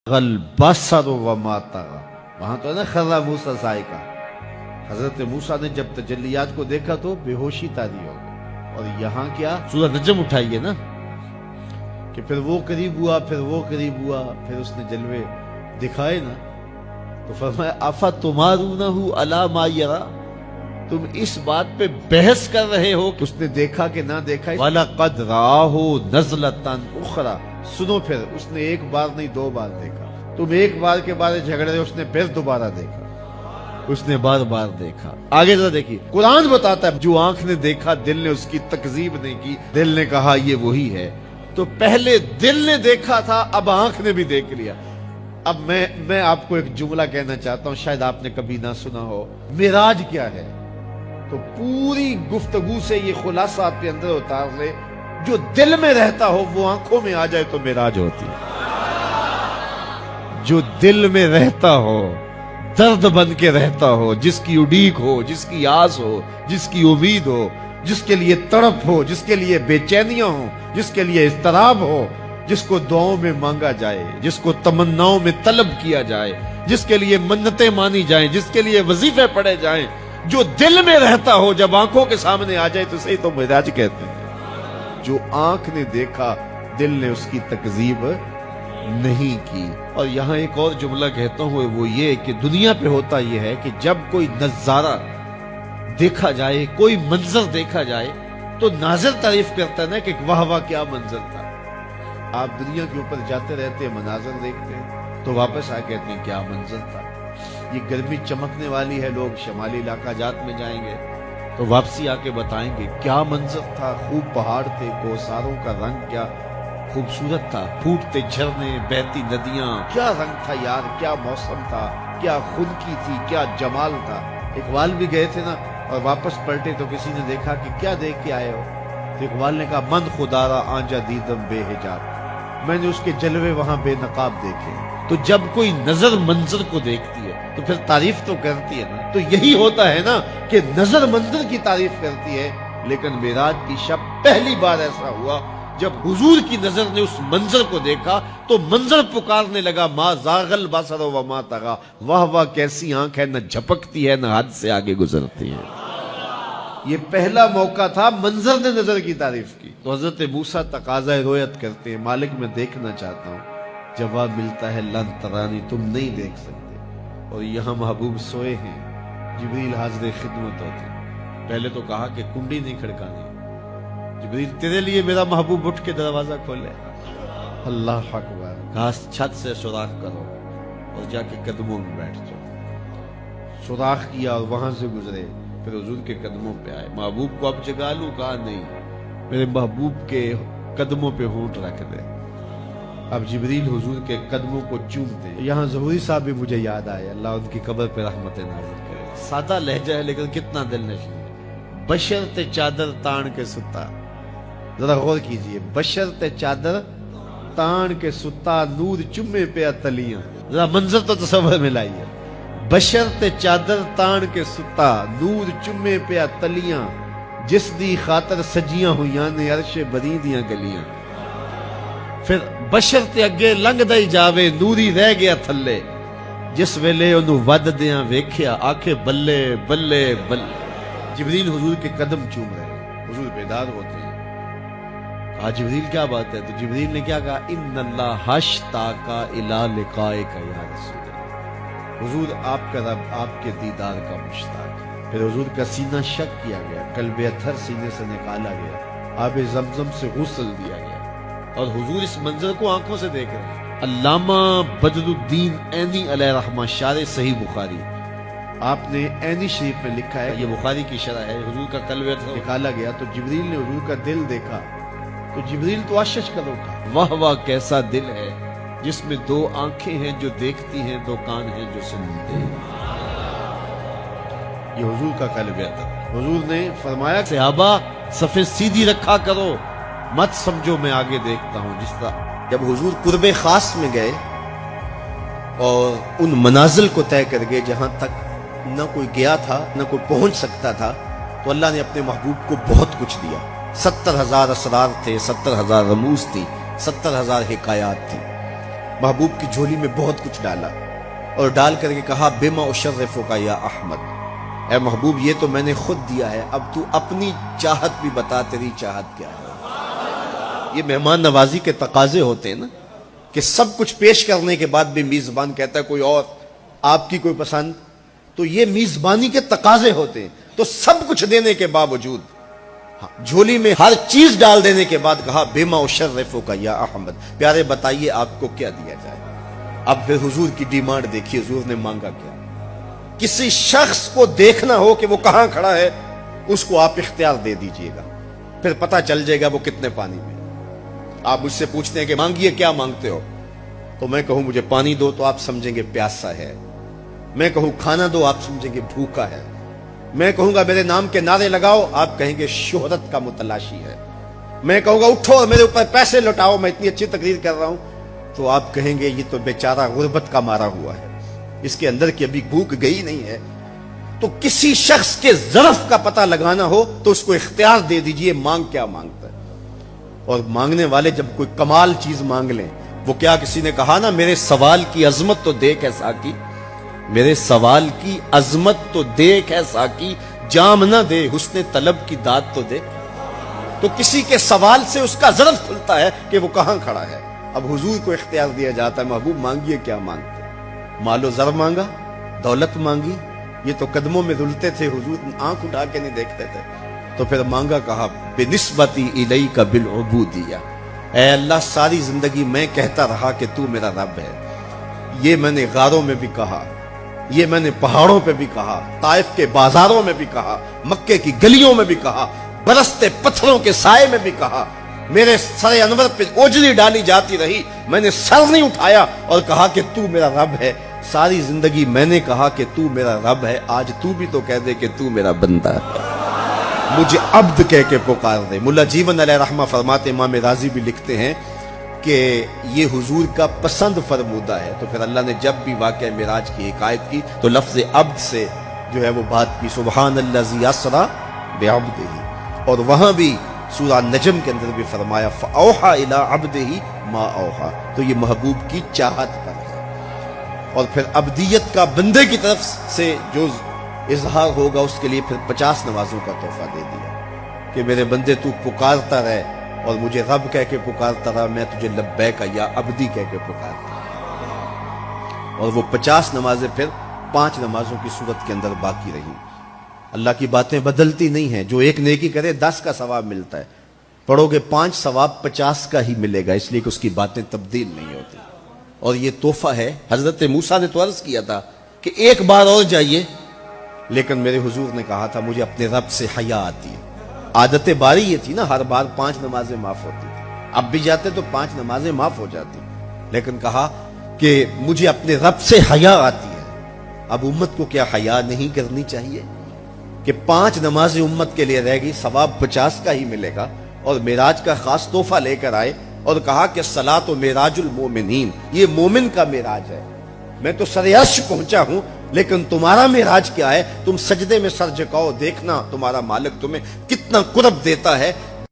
البصر وما طغى، وہاں تو ہے نا خرّ موسیٰ صاعقہ، حضرت موسیٰ نے جب تجلیات کو دیکھا تو بے ہوشی طاری ہو گئی۔ اور یہاں کیا سورہ نجم اٹھائیے نا کہ پھر وہ قریب ہوا، پھر وہ قریب ہوا، پھر اس نے جلوے دکھائے نا، تو فرمایا اَفَتُمَارُونَهُ عَلَى مَا يَرَى، تم اس بات پہ بحث کر رہے ہو کہ اس نے دیکھا کہ نہ دیکھا۔ وَلَقَدْ رَآهُ نَزْلَةً أُخْرَى، سنو پھر اس نے ایک بار نہیں دو بار دیکھا، تم ایک بار کے بارے جھگڑ رہے، اس نے پھر دوبارہ دیکھا، اس نے بار بار دیکھا۔ آگے ذرا دیکھیے، قرآن بتاتا ہے جو آنکھ نے دیکھا دل نے اس کی تکذیب نہیں کی، دل نے کہا یہ وہی ہے۔ تو پہلے دل نے دیکھا تھا، اب آنکھ نے بھی دیکھ لیا۔ اب میں آپ کو ایک جملہ کہنا چاہتا ہوں، شاید آپ نے کبھی نہ سنا ہو، معراج کیا ہے؟ تو پوری گفتگو سے یہ خلاصہ آپ کے اندر اتار لے، جو دل میں رہتا ہو وہ آنکھوں میں آ جائے تو معراج ہوتی ہے۔ جو دل میں رہتا ہو، درد بن کے رہتا ہو، جس کی اڈیک ہو، جس کی آس ہو، جس کی امید ہو، جس کے لیے تڑپ ہو، جس کے لیے بے چینیاں ہوں، جس کے لیے اضطراب ہو، جس کو دعاؤں میں مانگا جائے، جس کو تمناؤں میں طلب کیا جائے، جس کے لیے منتیں مانی جائیں، جس کے لیے وظیفے پڑھے جائیں، جو دل میں رہتا ہو جب آنکھوں کے سامنے آ جائے تو صحیح تو معراج کہتے ہیں۔ جو آنکھ نے دیکھا دل نے اس کی تکذیب نہیں کی۔ اور یہاں ایک اور جملہ کہتا ہوں، وہ یہ کہ دنیا پہ ہوتا یہ ہے کہ جب کوئی نظارہ دیکھا جائے، کوئی منظر دیکھا جائے تو ناظر تعریف کرتا ہے نا کہ واہ واہ کیا منظر تھا۔ آپ دنیا کے اوپر جاتے رہتے ہیں، مناظر دیکھتے ہیں تو واپس آ کہتے ہیں کیا منظر تھا۔ یہ گرمی چمکنے والی ہے، لوگ شمالی علاقہ جات میں جائیں گے تو واپسی آ کے بتائیں گے کیا منظر تھا، خوب پہاڑ تھے، کوساروں کا رنگ کیا خوبصورت تھا، پھوٹتے جھرنے، بہتی ندیاں، کیا رنگ تھا یار، کیا موسم تھا، کیا خنکی تھی، کیا جمال تھا۔ اقبال بھی گئے تھے نا اور واپس پلٹے تو کسی نے دیکھا کہ کیا دیکھ کے آئے ہو؟ تو اقبال نے کہا من خدارا آنجا دیدم بے حجاب، میں نے اس کے جلوے وہاں بے نقاب دیکھے۔ تو جب کوئی نظر منظر کو دیکھتی ہے تو پھر تعریف تو کرتی ہے نا۔ تو یہی ہوتا ہے نا کہ نظر منظر کی تعریف کرتی ہے، لیکن معراج کی شب پہلی بار ایسا ہوا جب حضور کی نظر نے اس منظر کو دیکھا تو منظر پکارنے لگا ما زاغ البصر وما طغى، واہ واہ کیسی آنکھ ہے، نہ جھپکتی ہے نہ حد سے آگے گزرتی ہے۔ یہ پہلا موقع تھا منظر نے نظر کی تعریف کی۔ تو حضرت موسیٰ تقاضۂ رویت کرتے ہیں، مالک میں دیکھنا چاہتا ہوں۔ جواب ملتا ہے لن ترانی، تم نہیں دیکھ سکتے۔ اور یہاں محبوب سوئے ہیں، جبریل حاضر خدمت ہوتے ہیں۔ پہلے تو کہا کہ کنڈی نہیں کھڑکانی، جبریل تیرے لیے میرا محبوب اٹھ کے دروازہ کھولے۔ اللہ اکبر، کہا چھت سے سوراخ کرو اور جا کے قدموں میں بیٹھ جاؤ۔ سوراخ کیا اور وہاں سے گزرے، پھر حضور کے قدموں پہ آئے۔ محبوب کو اب جگا لوں؟ کہا نہیں، میرے محبوب کے قدموں پہ ہونٹ رکھ دے۔ اب جبریل حضور کے قدموں کو چومتے ہیں۔ یہاں ظہوری صاحب بھی مجھے یاد آئے، اللہ ان کی قبر پہ رحمت نازل کرے۔ سادہ لہجہ ہے لیکن کتنا دل نشین۔ بشرط چادر تان کے ستا، ذرا غور کیجئے، بشرط چادر تان کے ستا، نور چمے پہ تلیاں۔ ذرا منظر تو تصور میں لائیے، بشرط چادر تان کے ستا، نور چمے پہ تلیاں، جس دی خاطر سجیاں ہویاں نے عرش بری دیاں گلیاں۔ پھر بشرط اگے لنگ دئی جاوے، نوری رہ گیا تھلے، جس ویلے انہوں ود دیاں ویکھیا، آکھے بلے بلے بلے۔ جبریل حضور کے قدم چوم رہے ہیں، حضور بیدار ہوتے ہیں۔ کہا جبریل کیا بات ہے؟ تو جبریل نے کیا کہا؟ ان اللہ اشتاق الی لقائک یا رسول اللہ، حضور آپ کا رب آپ کے دیدار کا مشتاق ہے۔ پھر حضور کا سینہ شق کیا گیا، قلب اطہر سینے سے نکالا گیا، آب زمزم سے غسل دیا گیا، اور حضور اس منظر کو آنکھوں سے دیکھ رہے ہیں۔ علامہ بدر الدین عینی علیہ رحمہ شارح صحیح بخاری، آپ نے عینی شریف میں لکھا ہے، یہ بخاری کی شرح ہے، حضور کا قلب اطہر نکالا گیا تو جبریل نے حضور کا دل دیکھا تو جبریل تو اشش کرو گا، واہ واہ کیسا دل ہے جس میں دو آنکھیں ہیں جو دیکھتی ہیں، دو کان ہیں جو سنتے ہیں۔ یہ حضور کا قلب اطہر۔ حضور نے فرمایا صحابہ صفیں سیدھی رکھا کرو، مت سمجھو میں آگے دیکھتا ہوں۔ جس طرح جب حضور قرب خاص میں گئے اور ان منازل کو طے کر گئے جہاں تک نہ کوئی گیا تھا نہ کوئی پہنچ سکتا تھا، تو اللہ نے اپنے محبوب کو بہت کچھ دیا۔ 70,000 اسرار تھے، 70,000 رموز تھی، 70,000 حکایات تھی۔ محبوب کی جھولی میں بہت کچھ ڈالا اور ڈال کر کے کہا بما اشرفک یا احمد، اے محبوب یہ تو میں نے خود دیا ہے، اب تو اپنی چاہت بھی بتا، تیری چاہت کیا ہے۔ یہ مہمان نوازی کے تقاضے ہوتے ہیں نا، کہ سب کچھ پیش کرنے کے بعد بھی میزبان کہتا ہے کوئی اور، آپ کی کوئی پسند، تو یہ میزبانی کے تقاضے ہوتے ہیں۔ تو سب کچھ دینے کے باوجود جھولی میں ہر چیز ڈال دینے کے بعد کہا بما اشرفک یا احمد، پیارے بتائیے آپ کو کیا دیا جائے۔ اب پھر حضور کی ڈیمانڈ دیکھیے، حضور نے مانگا کیا۔ کسی شخص کو دیکھنا ہو کہ وہ کہاں کھڑا ہے، اس کو آپ اختیار دے دیجئے گا، پھر پتہ چل جائے گا وہ کتنے پانی میں۔ آپ مجھ سے پوچھتے ہیں کہ مانگیے کیا مانگتے ہو، تو میں کہوں مجھے پانی دو تو آپ سمجھیں گے پیاسا ہے، میں کہوں کھانا دو آپ سمجھیں گے بھوکا ہے، میں کہوں گا میرے نام کے نعرے لگاؤ آپ کہیں گے شہرت کا متلاشی ہے، میں کہوں گا اٹھو اور میرے اوپر پیسے لوٹاؤ میں اتنی اچھی تقریر کر رہا ہوں، تو آپ کہیں گے یہ تو بیچارہ غربت کا مارا ہوا ہے، اس کے اندر کی ابھی بھوک گئی نہیں ہے۔ تو کسی شخص کے ظرف کا پتہ لگانا ہو تو اس کو اختیار دے دیجئے مانگ کیا مانگتا ہے۔ اور مانگنے والے جب کوئی کمال چیز مانگ لیں، وہ کیا کسی نے کہا نا میرے سوال کی عظمت تو دیکھ ہے ساقی، میرے سوال کی عظمت تو دیکھ ہے ساقی، جام نہ دے حسن طلب کی داد تو دے۔ تو کسی کے سوال سے اس کا ظرف کھلتا ہے کہ وہ کہاں کھڑا ہے۔ اب حضور کو اختیار دیا جاتا ہے محبوب مانگیے کیا مانگتے، مال و زر مانگا، دولت مانگی، یہ تو قدموں میں رلتے تھے حضور آنکھ اٹھا کے نہیں دیکھتے تھے، تو پھر مانگا کہا بنسبتی الیک بالعبودیہ، اے اللہ ساری زندگی میں کہتا رہا کہ تو میرا رب ہے، یہ میں نے غاروں میں بھی کہا، یہ میں نے پہاڑوں پہ بھی کہا، طائف کے بازاروں میں بھی کہا، مکے کی گلیوں میں بھی کہا، برستے پتھروں کے سائے میں بھی کہا، میرے سر انور پہ اوجری ڈالی جاتی رہی، میں نے سر نہیں اٹھایا اور کہا کہ تو میرا رب ہے، ساری زندگی میں نے کہا کہ تو میرا رب ہے، آج تو بھی تو کہہ دے کہ تو میرا بندہ ہے، مجھے عبد کہہ کے پکار دے۔ ملا جیون علیہ رحمہ فرماتے، امام راضی بھی لکھتے ہیں کہ یہ حضور کا پسند فرمودہ ہے، تو پھر اللہ نے جب بھی واقعہ معراج کی حکایت کی تو لفظ عبد سے جو ہے وہ بات کی، سبحان الذی اسری بعبدہ، اور وہاں بھی سورہ نجم کے اندر بھی فرمایا فاوحی الی عبدہ ما اوحی، تو یہ محبوب کی چاہت پر ہے۔ اور پھر عبدیت کا بندے کی طرف سے جو اظہار ہوگا اس کے لیے پھر 50 نمازوں کا تحفہ دے دیا کہ میرے بندے تو پکارتا رہے اور مجھے رب کہہ کے پکارتا رہا، میں تجھے لبیک یا عبدی کہہ کے پکارتا رہا۔ اور وہ 50 نمازیں پھر 5 نمازوں کی صورت کے اندر باقی رہی۔ اللہ کی باتیں بدلتی نہیں ہیں، جو ایک نیکی کرے 10 کا ثواب ملتا ہے، پڑھو گے 5 ثواب 50 کا ہی ملے گا، اس لیے کہ اس کی باتیں تبدیل نہیں ہوتی۔ اور یہ تحفہ ہے، حضرت موسیٰ نے تو عرض کیا تھا کہ ایک بار اور جائیے، لیکن میرے حضور نے کہا تھا مجھے اپنے رب سے حیا آتی ہے۔ عادت باری یہ تھی نا، ہر بار 5 نمازیں معاف ہوتی تھی، اب بھی جاتے تو 5 نمازیں معاف ہو جاتی، لیکن کہا کہ مجھے اپنے رب سے حیا آتی ہے۔ اب امت کو کیا حیا نہیں کرنی چاہیے کہ 5 نمازیں امت کے لیے رہ گئی، ثواب 50 کا ہی ملے گا، اور معراج کا خاص تحفہ لے کر آئے اور کہا کہ صلاۃ و معراج المومنین، یہ مومن کا معراج ہے، میں تو سر عرش پہنچا ہوں لیکن تمہارا معراج کیا ہے، تم سجدے میں سر جھکاؤ، دیکھنا تمہارا مالک تمہیں کتنا قرب دیتا ہے